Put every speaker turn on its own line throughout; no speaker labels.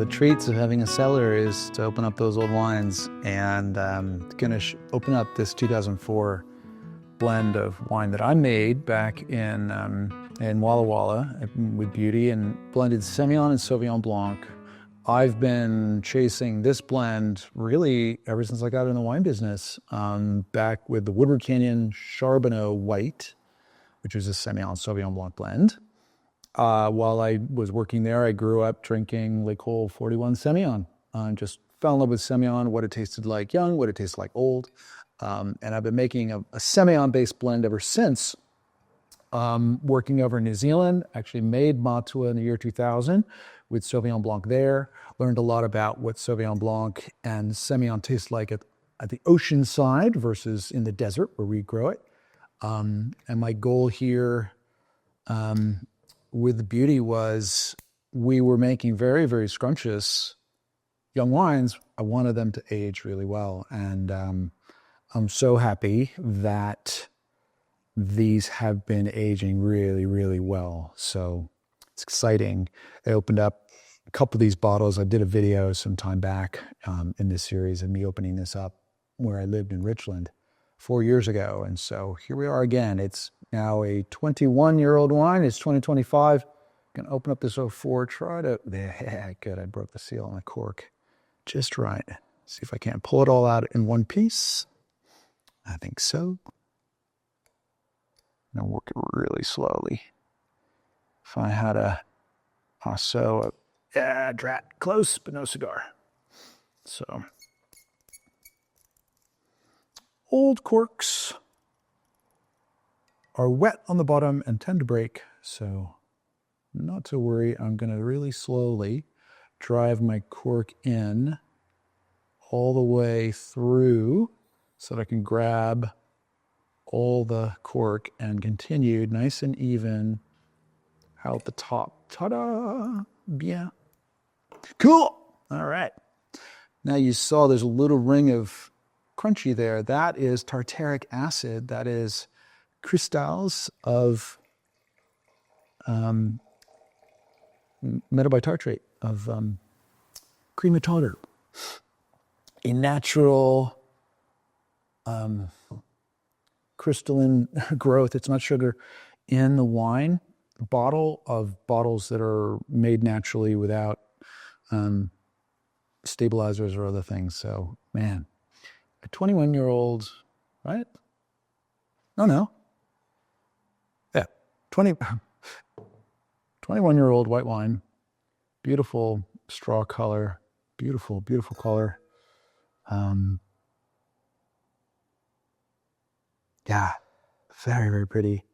treats of having a cellar is to open up those old wines, and I'm gonna open up this 2004 blend of wine that I made back in Walla Walla with Buty, and blended Semillon and Sauvignon Blanc. I've been chasing this blend really ever since I got in the wine business, back with the Woodward Canyon Charbonneau White, which was a Semillon Sauvignon Blanc blend. While I was working there, I grew up drinking Le Col 41 Semillon. Just fell in love with Semillon, what it tasted like young, what it tasted like old. And I've been making a Semillon-based blend ever since. Working over in New Zealand, actually made Matua in the year 2000 with Sauvignon Blanc there. Learned a lot about what Sauvignon Blanc and Semillon taste like at the ocean side versus in the desert where we grow it. And my goal here with the Buty was we were making very, very scrumptious young wines. I wanted them to age really well. And I'm so happy that these have been aging really, really well. So it's exciting. I opened up a couple of these bottles. I did a video some time back in this series of me opening this up where I lived in Richland 4 years ago. And so here we are again. It's now a 21-year-old wine. It's 2025. Gonna open up this 04, try to, yeah, good. I broke the seal on the cork just right. See if I can't pull it all out in one piece. I think so. I'm gonna work it really slowly. If I had a drat, close, but no cigar. So, old corks are wet on the bottom and tend to break, so not to worry. I'm going to really slowly drive my cork in all the way through so that I can grab all the cork and continue nice and even out the top. Ta-da! Bien. Cool! All right. Now you saw there's a little ring of crunchy there. That is tartaric acid. That is crystals of metabitartrate of cream of tartar, a natural crystalline growth. It's not sugar in the wine bottle of bottles that are made naturally without stabilizers or other things. So, man, a 21-year-old, right? No. Yeah, 21-year-old white wine, beautiful straw color, beautiful, beautiful color. Yeah, very, very pretty.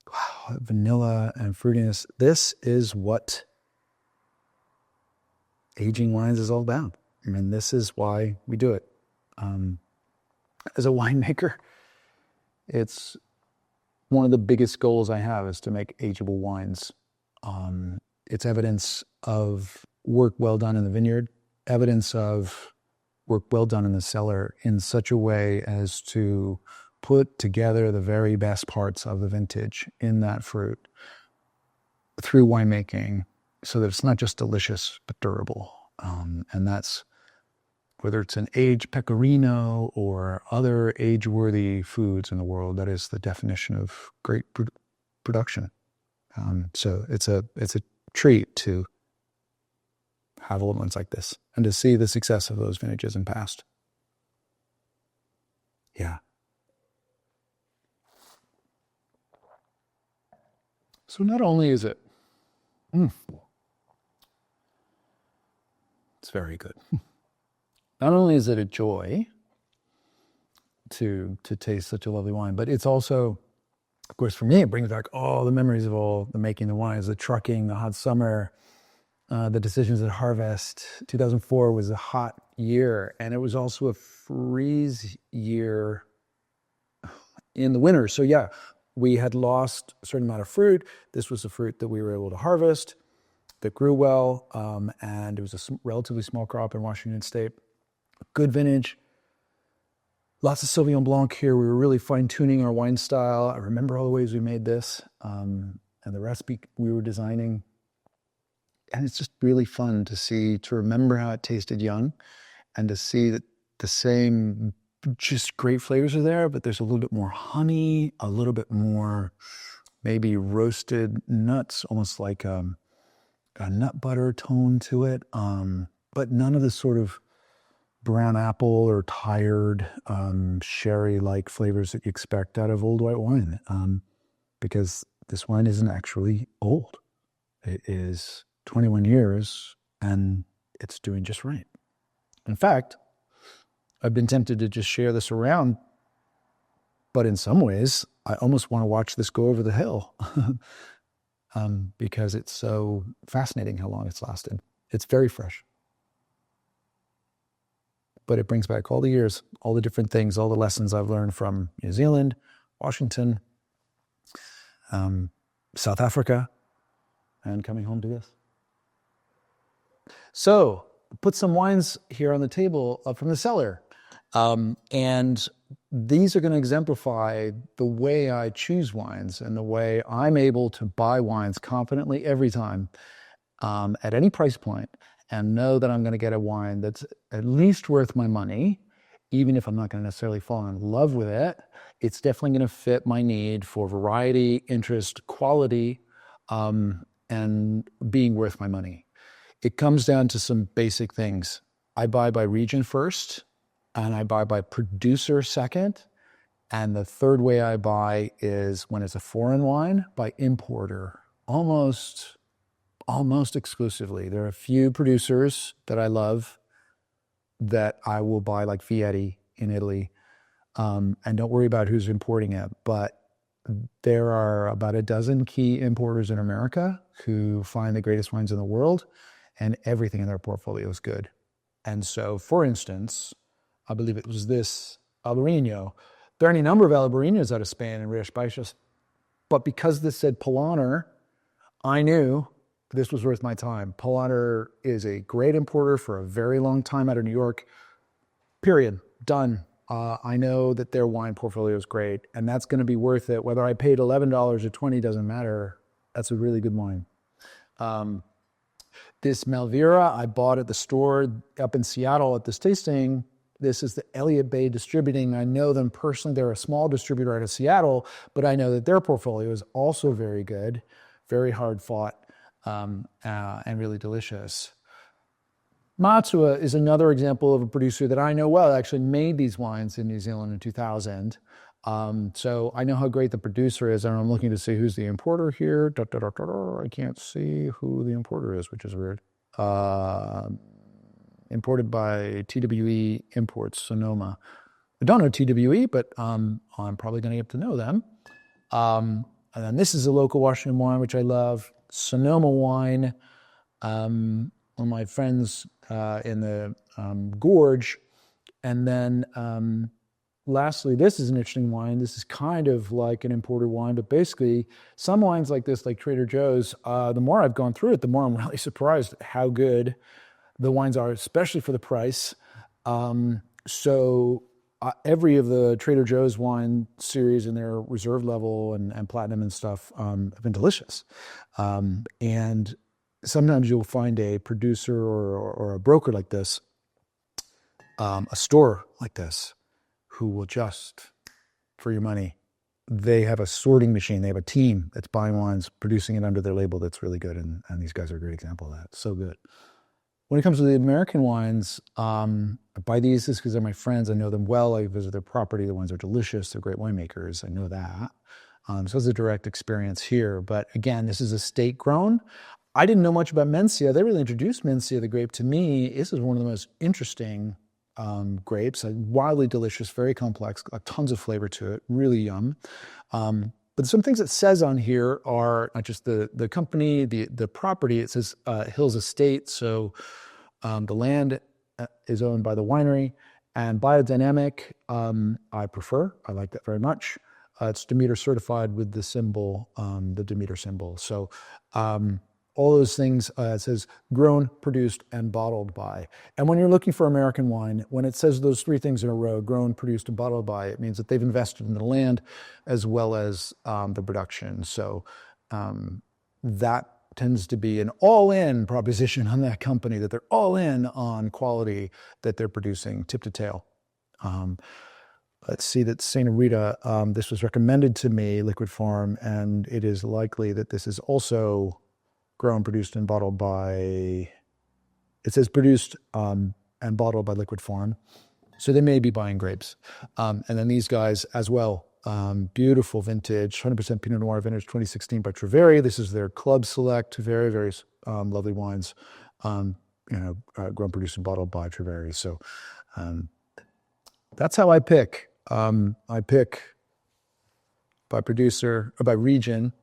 Wow, vanilla and fruitiness. This is what aging wines is all about. I mean, this is why we do it. As a winemaker, it's one of the biggest goals I have is to make ageable wines. It's evidence of work well done in the vineyard, evidence of work well done in the cellar in such a way as to put together the very best parts of the vintage in that fruit through winemaking so that it's not just delicious, but durable. And that's whether it's an aged pecorino or other age-worthy foods in the world, that is the definition of great production. So it's a treat to have old ones like this and to see the success of those vintages in past. Yeah. So not only is it, it's very good. Not only is it a joy to taste such a lovely wine, but it's also, of course, for me, it brings back all the memories of all the making the wines, the trucking, the hot summer, the decisions at harvest. 2004 was a hot year, and it was also a freeze year in the winter. So yeah, we had lost a certain amount of fruit. This was the fruit that we were able to harvest that grew well, and it was a relatively small crop in Washington State. Good vintage. Lots of Sauvignon Blanc here. We were really fine-tuning our wine style. I remember all the ways we made this, and the recipe we were designing. and it's just really fun to remember how it tasted young and to see that the same just great flavors are there, but there's a little bit more honey, a little bit more maybe roasted nuts, almost like a nut butter tone to it, but none of the sort of brown apple or tired sherry-like flavors that you expect out of old white wine, because this wine isn't actually old. It is 21 years and it's doing just right. In fact, I've been tempted to just share this around, but in some ways, I almost want to watch this go over the hill because it's so fascinating how long it's lasted. It's very fresh, but it brings back all the years, all the different things, all the lessons I've learned from New Zealand, Washington, South Africa, and coming home to this. So, put some wines here on the table from the cellar. And these are going to exemplify the way I choose wines and the way I'm able to buy wines confidently every time at any price point and know that I'm going to get a wine that's at least worth my money, even if I'm not going to necessarily fall in love with it. It's definitely going to fit my need for variety, interest, quality, and being worth my money. It comes down to some basic things. I buy by region first, and I buy by producer second. And the third way I buy is when it's a foreign wine, by importer, almost exclusively. There are a few producers that I love that I will buy, like Vietti in Italy, and don't worry about who's importing it. But there are about a dozen key importers in America who find the greatest wines in the world, and everything in their portfolio is good. And so, for instance, I believe it was this Albarino. There are any number of Albarinos out of Spain and Rías Baixas, but because this said Polaner, I knew this was worth my time. Polaner is a great importer for a very long time out of New York. Period. Done. I know that their wine portfolio is great, and that's going to be worth it. Whether I paid $11 or $20 doesn't matter. That's a really good wine. This Malvira I bought at the store up in Seattle at this tasting. This is the Elliott Bay Distributing. I know them personally. They're a small distributor out of Seattle, but I know that their portfolio is also very good, very hard fought, and really delicious. Matua is another example of a producer that I know well. I actually made these wines in New Zealand in 2000. So I know how great the producer is, and I'm looking to see who's the importer here. I can't see who the importer is, which is weird. Imported by TWE Imports, Sonoma. I don't know TWE, but I'm probably going to get to know them. And then this is a local Washington wine, which I love. Sonoma wine. One of my friends in the Gorge. And then lastly, this is an interesting wine. This is kind of like an imported wine, but basically some wines like this, like Trader Joe's, the more I've gone through it, the more I'm really surprised at how good the wines are, especially for the price. So every of the Trader Joe's wine series in their reserve level and platinum and stuff have been delicious. And sometimes you'll find a producer or a broker like this, a store like this, who will just, for your money, they have a sorting machine. They have a team that's buying wines, producing it under their label that's really good. And these guys are a great example of that. So good. When it comes to the American wines, I buy these just because they're my friends. I know them well. I visit their property. The wines are delicious. They're great winemakers. I know that. So it's a direct experience here. But again, this is estate grown. I didn't know much about Mencia. They really introduced Mencia, the grape, to me. This is one of the most interesting grapes. Wildly delicious, very complex, tons of flavor to it. Really yum. But some things it says on here are not just the company, the property. It says Hills Estate. So the land is owned by the winery. And biodynamic, I prefer. I like that very much. It's Demeter certified with the symbol, the Demeter symbol. So all those things, it says grown, produced, and bottled by. And when you're looking for American wine, when it says those three things in a row, grown, produced, and bottled by, it means that they've invested in the land as well as the production. So that tends to be an all-in proposition on that company, that they're all in on quality that they're producing tip to tail. Let's see, that St. Rita, this was recommended to me, Liquid Farm, and it is likely that this is also grown, produced, and bottled by, it says produced and bottled by Liquid Farm. So they may be buying grapes. And then these guys as well, beautiful vintage, 100% Pinot Noir vintage 2016 by Treveri. This is their Club Select, very, very lovely wines, grown, produced, and bottled by Treveri. So that's how I pick. I pick by producer, or by region,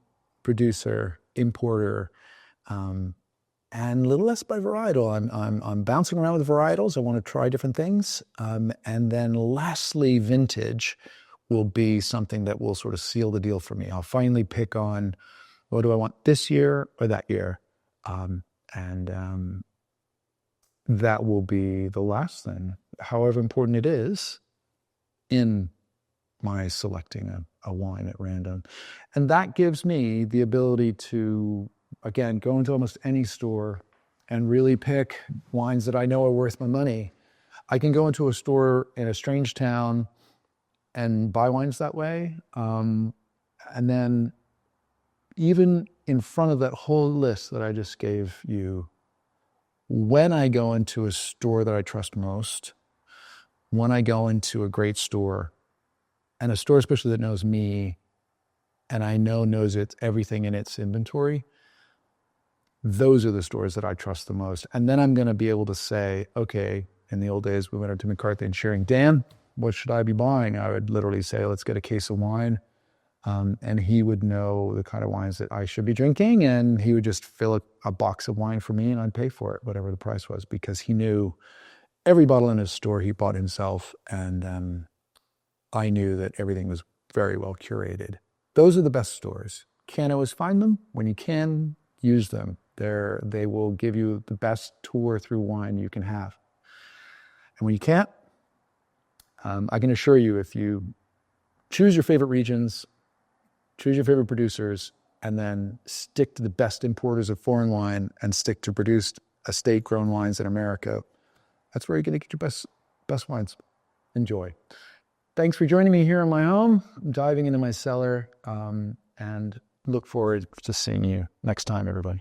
producer, importer, and a little less by varietal. I'm bouncing around with varietals. I want to try different things. And then lastly, vintage will be something that will sort of seal the deal for me. I'll finally pick on, what do I want this year or that year? That will be the last thing, however important it is in my selecting a wine at random. And that gives me the ability to, again, go into almost any store and really pick wines that I know are worth my money. I can go into a store in a strange town and buy wines that way. And then even in front of that whole list that I just gave you, when I go into a store that I trust most, when I go into a great store, and a store especially that knows me, and I know knows everything in its inventory, those are the stores that I trust the most. And then I'm going to be able to say, okay, in the old days, we went up to McCarthy and Shearing, Dan, what should I be buying? I would literally say, let's get a case of wine. And he would know the kind of wines that I should be drinking, and he would just fill a box of wine for me, and I'd pay for it, whatever the price was, because he knew every bottle in his store he bought himself, and I knew that everything was very well curated. Those are the best stores. Can't always find them. When you can, use them. They will give you the best tour through wine you can have. And when you can't, I can assure you, if you choose your favorite regions, choose your favorite producers, and then stick to the best importers of foreign wine and stick to produced estate-grown wines in America, that's where you're going to get your best wines. Enjoy. Thanks for joining me here in my home, diving into my cellar, and look forward to seeing you next time, everybody.